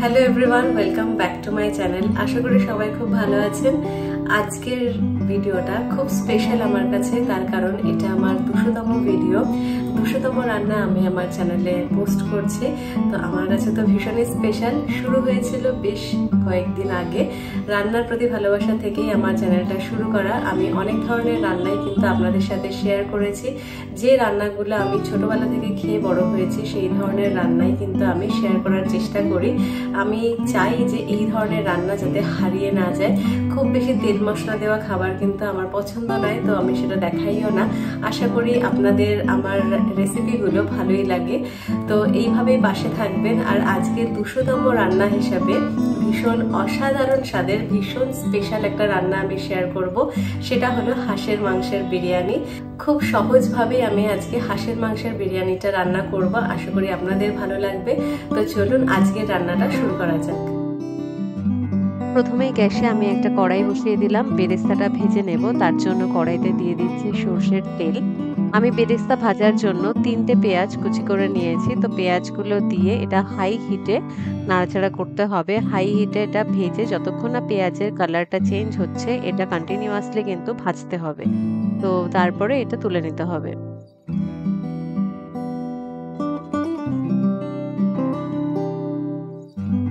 Hello everyone, welcome back to my channel. আশা করি সবাই খুব ভালো আছেন। আজকের ভিডিওটা খুব স্পেশাল আমার কাছে, তার কারণ এটা আমার 200তম ভিডিও, 200তম রান্না আমি আমার চ্যানেলে পোস্ট করছি। তো আমার কাছে তো ভীষণই স্পেশাল। শুরু হয়েছিল বেশ কয়েকদিন আগে, রান্নার প্রতি ভালোবাসা থেকেই আমার চ্যানেলটা শুরু করা। আমি অনেক ধরনের রান্নাই কিন্তু আপনাদের সাথে শেয়ার করেছি। যে রান্নাগুলো আমি ছোটবেলা থেকে খেয়ে বড় হয়েছি সেই ধরনের রান্নাই কিন্তু আমি শেয়ার করার চেষ্টা করি। আমি চাই যে এই ধরনের রান্না যাতে হারিয়ে না যায়। খুব বেশি তেল মশলা দেওয়া খাবার কিন্তু আমার পছন্দ নয়, তো আমি সেটা দেখাইও না। আশা করি আপনাদের আমার রেসিপিগুলো ভালোই লাগে। তো এইভাবেই পাশে থাকবেন। আর আজকে 200তম রান্না হিসাবে ভীষণ অসাধারণ স্বাদের, ভীষণ স্পেশাল একটা রান্না আমি শেয়ার করব। সেটা হলো হাঁসের মাংসের বিরিয়ানি। খুব সহজভাবে আমি আজকে হাঁসের মাংসের বিরিয়ানিটা রান্না করব। আশা করি আপনাদের ভালো লাগবে। তো চলুন আজকের রান্নাটা শুরু করা যাক। প্রথমেই গ্যাসে আমি একটা কড়াই বসিয়ে দিলাম। বেরেস্তাটা ভেজে নেব, তার জন্য কড়াইতে দিয়ে দিচ্ছি সর্ষের তেল। আমি বেরেস্তা ভাজার জন্য 3টে পেঁয়াজ কুচি করে নিয়েছি। তো পেঁয়াজগুলো দিয়ে এটা হাই হিটে নাড়াচাড়া করতে হবে। হাই হিটে এটা ভেজে যতক্ষণ না পেঁয়াজের কালারটা চেঞ্জ হচ্ছে, এটা কন্টিনিউয়াসলি কিন্তু ভাজতে হবে। তো তারপরে এটা তুলে নিতে হবে।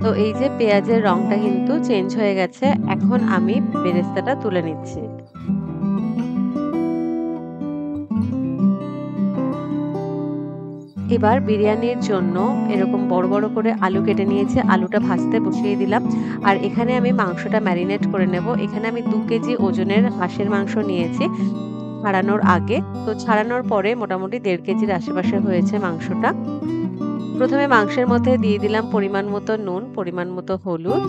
তো এই যে পেঁয়াজের রংটা কিন্তু চেঞ্জ হয়ে গেছে। এখন আমি বেরেস্তাটা তুলে নিচ্ছি। এবার বিরিয়ানির জন্য এরকম বড় বড় করে আলু কেটে নিয়েছি। আলুটা ভাজতে বসিয়ে দিলাম। আর এখানে আমি মাংসটা ম্যারিনেট করে নেব। এখানে আমি 2 কেজি ওজনের হাঁসের মাংস নিয়েছি ছাড়ানোর আগে। তো ছাড়ানোর পরে মোটামুটি 1.5 কেজির আশেপাশে হয়েছে মাংসটা। প্রথমে মাংসের মধ্যে দিয়ে দিলাম পরিমাণ মতো নুন, পরিমাণ মতো হলুদ।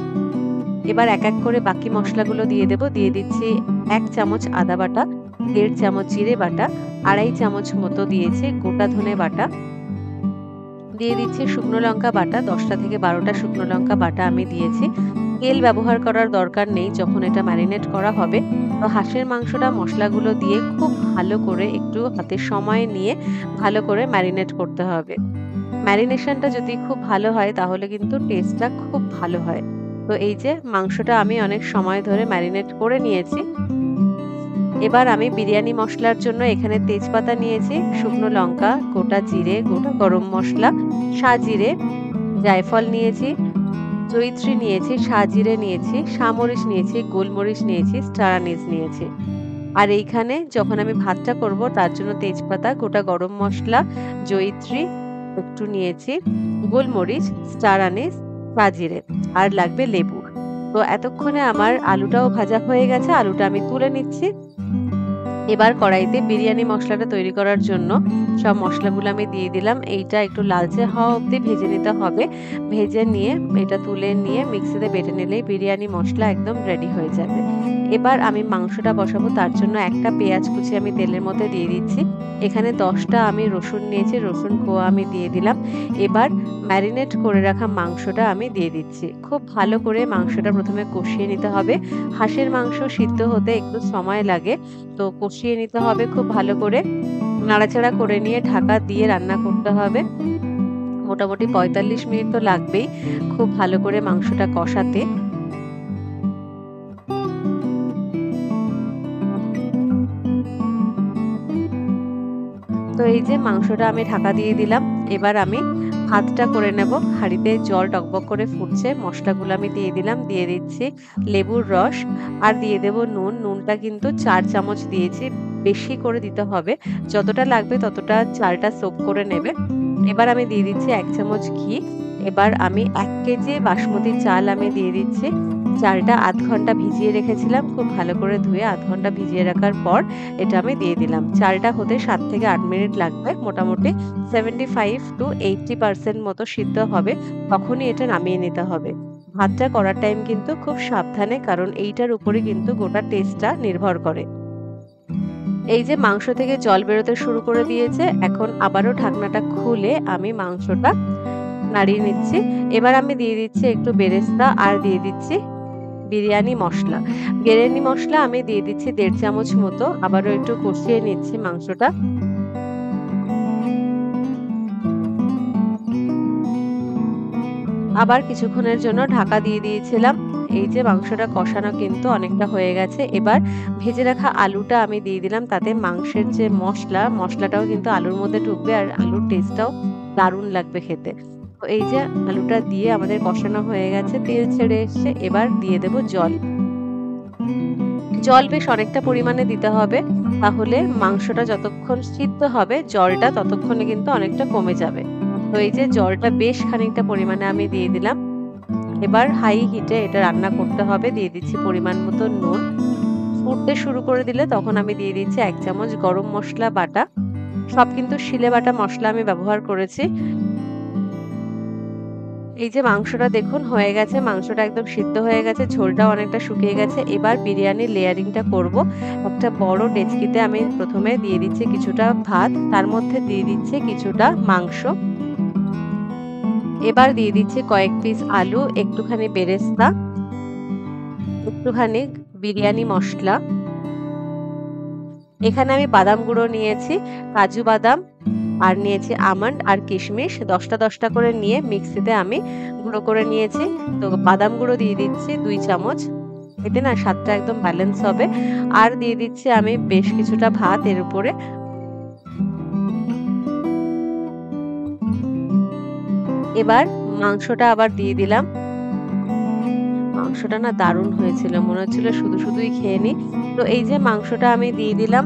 এবার এক এক করে বাকি মশলাগুলো দিয়ে দেব। দিয়ে দিচ্ছি 1 চামচ আদা বাটা, 1.5 চামচ জিরে বাটা, 2.5 চামচ মতো দিয়েছি গোটা ধনে বাটা, দিয়ে দিচ্ছি শুকনো লঙ্কা বাটা, 10টা থেকে 12টা শুকনো লঙ্কা বাটা আমি দিয়েছি। তেল ব্যবহার করার দরকার নেই যখন এটা ম্যারিনেট করা হবে। তো হাঁসের মাংসটা মশলাগুলো দিয়ে খুব ভালো করে একটু হাতে সময় নিয়ে ভালো করে ম্যারিনেট করতে হবে। ম্যারিনেশনটা যদি খুব ভালো হয় তাহলে কিন্তু টেস্টটা খুব ভালো হয়। তো এই যে মাংসটা আমি অনেক সময় ধরে ম্যারিনেট করে নিয়েছি। এবার আমি বিরিয়ানি মশলার জন্য এখানে তেজপাতা নিয়েছি, শুকনো লঙ্কা, গোটা জিরে, গোটা গরম মশলা, সাজিরে, জায়ফল নিয়েছি, জয়িত্রী নিয়েছি, সাজিরে নিয়েছি, সামরিচ নিয়েছি, গোলমরিচ নিয়েছি, স্টার আনিস নিয়েছি। আর এইখানে যখন আমি ভাতটা করব তার জন্য তেজপাতা, গোটা গরম মশলা, জয়িত্রী একটু নিয়েছি, গোলমরিচ, স্টার আনিস, সাজিরে, আর লাগবে লেবু। তো এতক্ষণে আমার আলুটাও ভাজা হয়ে গেছে। আলুটা আমি তুলে নিচ্ছি। এবার কড়াইতে বিরিয়ানি মশলাটা তৈরি করার জন্য সব মশলাগুলো আমি দিয়ে দিলাম। এইটা একটু লালচে হওয়া অবধি ভেজে নিতে হবে। ভেজে নিয়ে এটা তুলে নিয়ে মিক্সিতে বেটে নিলেই বিরিয়ানি মশলা একদম রেডি হয়ে যাবে। এবার আমি মাংসটা বসাবো, তার জন্য একটা পেঁয়াজ কুচি আমি তেলের মধ্যে দিয়ে দিচ্ছি। এখানে 10টা আমি রসুন নিয়েছি, রসুন কোয়া আমি দিয়ে দিলাম। এবার ম্যারিনেট করে রাখা মাংসটা আমি দিয়ে দিচ্ছি। খুব ভালো করে মাংসটা প্রথমে কষিয়ে নিতে হবে। হাঁসের মাংস সিদ্ধ হতে একটু সময় লাগে, তো কষিয়ে নিতে হবে খুব ভালো করে। নাড়াচাড়া করে নিয়ে ঢাকা দিয়ে রান্না করতে হবে। মোটামুটি 45 মিনিট তো লাগবেই খুব ভালো করে মাংসটা কষাতে। তো এই যে মাংসটা আমি ঢাকা দিয়ে দিলাম। এবার আমি ভাতটা করে নেব। হাঁড়িতে জল টকবক করে ফুটছে, মশলাগুলো আমি দিয়ে দিলাম। দিয়ে দিচ্ছি লেবুর রস, আর দিয়ে দেব নুন। নুনটা কিন্তু 4 চামচ দিয়েছি, বেশি করে দিতে হবে। যতটা লাগবে ততটা চালটা সোক করে নেবে। এবার আমি দিয়ে দিচ্ছি 1 চামচ ঘি। এবার আমি 1 কেজি বাসমতি চাল আমি দিয়ে দিচ্ছি। চালটা আধ ঘন্টা ভিজিয়ে রেখেছিলাম, খুব ভালো করে ধুয়ে আধ ঘন্টা ভিজিয়ে রাখার পর এটা আমি দিয়ে দিলাম। চালটা হতে 7 থেকে 8 মিনিট লাগবে। মোটামুটি 75 to 80% মতো সিদ্ধ হবে, তখনই এটা নামিয়ে নিতে হবে। ভাতটা করার টাইম কিন্তু খুব সাবধানে, কারণ এইটার উপরে কিন্তু গোটা টেস্টটা নির্ভর করে। এই যে মাংস থেকে জল বেরোতে শুরু করে দিয়েছে। এখন আবারও ঢাকনাটা খুলে আমি মাংসটা নাড়িয়ে নিচ্ছি। এবার আমি দিয়ে দিচ্ছি একটু বেরেস্তা, আর দিয়ে দিচ্ছি বিরিয়ানি মশলা। বিরিয়ানি মশলা আমি দিয়ে দিচ্ছি 1.5 চামচ মতো। আবারও একটু কষিয়ে নিচ্ছি মাংসটা। আবার কিছুক্ষণের জন্য ঢাকা দিয়ে দিয়েছিলাম। এই যে মাংসটা কষানো কিন্তু অনেকটা হয়ে গেছে। এবার ভেজে রাখা আলুটা আমি দিয়ে দিলাম, তাতে মাংসের যে মশলাটাও কিন্তু আলুর মধ্যে ঢুকবে আর আলুর টেস্টটাও দারুণ লাগবে খেতে। তো এই যে আলুটা দিয়ে আমাদের কষানো হয়ে গেছে, তেল ছেড়ে এসছে। এবার দিয়ে দেব জল। জল বেশ অনেকটা পরিমাণে দিতে হবে, তাহলে মাংসটা যতক্ষণ সিদ্ধ হবে জলটা ততক্ষণে কিন্তু অনেকটা কমে যাবে। তো এই যে জলটা বেশ খানিকটা পরিমাণে আমি দিয়ে দিলাম। এবার হাই হিটে এটা রান্না করতে হবে। দিয়ে দিচ্ছি পরিমাণ মতো নুন। ফুটতে শুরু করে দিলে তখন আমি দিয়ে দিচ্ছি 1 চামচ গরম মশলা বাটা। সব কিন্তু শিলে বাটা মশলা আমি ব্যবহার করেছি। এই যে মাংসটা দেখুন হয়ে গেছে, মাংসটা একদম সিদ্ধ হয়ে গেছে, ঝোলটাও অনেকটা শুকিয়ে গেছে। এবার বিরিয়ানির লেয়ারিংটা করব। একটা বড় ডেচকিতে আমি প্রথমে দিয়ে দিচ্ছি কিছুটা ভাত, তার মধ্যে দিয়ে দিচ্ছি কিছুটা মাংস। এবার দিয়ে দিচ্ছি কয়েক পিস আলু, একটুখানি বেরেস্তা, একটুখানি বিরিয়ানি মশলা। এখানে আমি বাদাম গুঁড়ো নিয়েছি, কাজু বাদাম, আর নিয়েছি আমন্ড আর কিশমিশ। 10টা করে নিয়ে মিক্সিতে আমি গুঁড়ো করে নিয়েছি। তো বাদাম গুঁড়ো দিয়ে দিচ্ছি 2 চামচ, এতে না স্বাদটা একদম ব্যালেন্স হবে। আর দিয়ে দিচ্ছি আমি বেশ কিছুটা ভাত এর উপরে। এবার মাংসটা আবার দিয়ে দিলাম। মাংসটা না দারুণ হয়েছিল, মনে হচ্ছিল শুধুই খেয়ে নি। তো এই যে মাংসটা আমি দিয়ে দিলাম।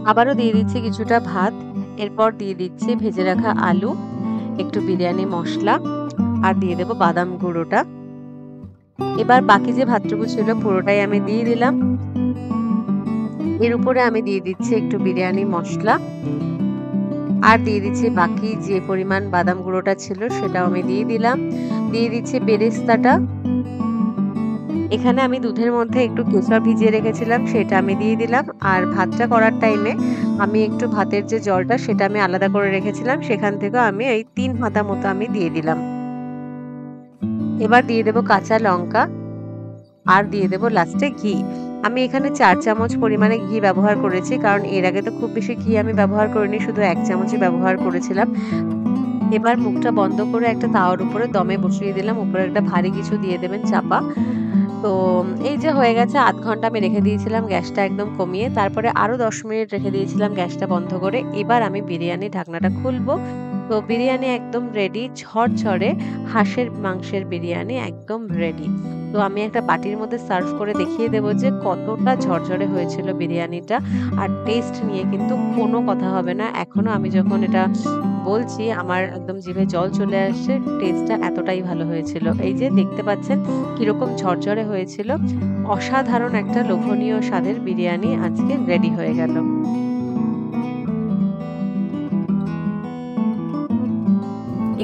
আবারও দিয়ে দিচ্ছি কিছুটা ভাত, এরপর দিয়ে দিচ্ছি ভেজে রাখা আলু, একটু বিরিয়ানি মশলা, আর দিয়ে দেব বাদাম গুঁড়োটা। এবার বাকি যে ভাতটুকু ছিল পুরোটাই আমি দিয়ে দিলাম। এর উপরে আমি দিয়ে দিচ্ছি একটু বিরিয়ানি মশলা, আর দিয়ে দিচ্ছি বাকি যে পরিমাণ বাদাম গুঁড়োটা ছিল সেটাও আমি দিয়ে দিলাম। দিয়ে দিচ্ছি বেরেস্তাটা। এখানে আমি দুধের মধ্যে একটু কেশর ভিজিয়ে রেখেছিলাম, সেটা আমি দিয়ে দিলাম। আর ভাতটা করার টাইমে আমি একটু ভাতের যে জলটা সেটা আমি আলাদা করে রেখেছিলাম, সেখান থেকে আমি এই 3 হাতা মতো আমি দিয়ে দিলাম। এবার দিয়ে দেব কাঁচা লঙ্কা, আর দিয়ে দেব লাস্টে ঘি। আমি এখানে 4 চামচ পরিমাণে ঘি ব্যবহার করেছি, কারণ এর আগে তো খুব বেশি ঘি আমি ব্যবহার করিনি, শুধু 1 চামচই ব্যবহার করেছিলাম। এবার মুখটা বন্ধ করে একটা তাওয়ার উপরে দমে বসিয়ে দিলাম, উপরে একটা ভারী কিছু দিয়ে দেবেন চাপা। তো এই যে হয়ে গেছে, আধ ঘন্টা আমি রেখে দিয়েছিলাম গ্যাসটা একদম কমিয়ে, তারপরে আরো 10 মিনিট রেখে দিয়েছিলাম গ্যাসটা বন্ধ করে। এবার আমি বিরিয়ানি ঢাকনাটা খুলবো। তো বিরিয়ানি একদম রেডি, ঝরঝরে হাঁসের মাংসের বিরিয়ানি একদম রেডি। তো আমি একটা বাটির মধ্যে সার্ভ করে দেখিয়ে দেবো যে কতটা ঝরঝরে হয়েছিল বিরিয়ানিটা। আর টেস্ট নিয়ে কিন্তু কোনো কথা হবে না, এখনো আমি যখন এটা বলছি আমার একদম জিভে জল চলে আসছে, টেস্টটা এতটাই ভালো হয়েছিল। এই যে দেখতে পাচ্ছেন কিরকম ঝরঝরে হয়েছিল। অসাধারণ একটা লোভনীয় স্বাদের বিরিয়ানি আজকে রেডি হয়ে গেল।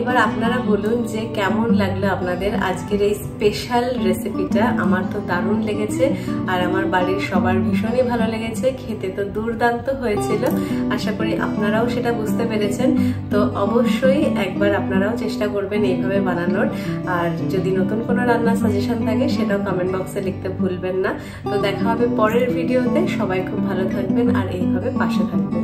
এবার আপনারা বলুন যে কেমন লাগলো আপনাদের আজকের এই স্পেশাল রেসিপিটা। আমার তো দারুণ লেগেছে, আর আমার বাড়ির সবার ভীষণই ভালো লেগেছে। খেতে তো দুর্দান্ত হয়েছিল, আশা করি আপনারাও সেটা বুঝতে পেরেছেন। তো অবশ্যই একবার আপনারাও চেষ্টা করবেন এইভাবে বানানোর। আর যদি নতুন কোনো রান্নার সাজেশন থাকে সেটাও কমেন্ট বক্সে লিখতে ভুলবেন না। তো দেখা হবে পরের ভিডিওতে। সবাই খুব ভালো থাকবেন আর এইভাবে পাশে থাকবেন।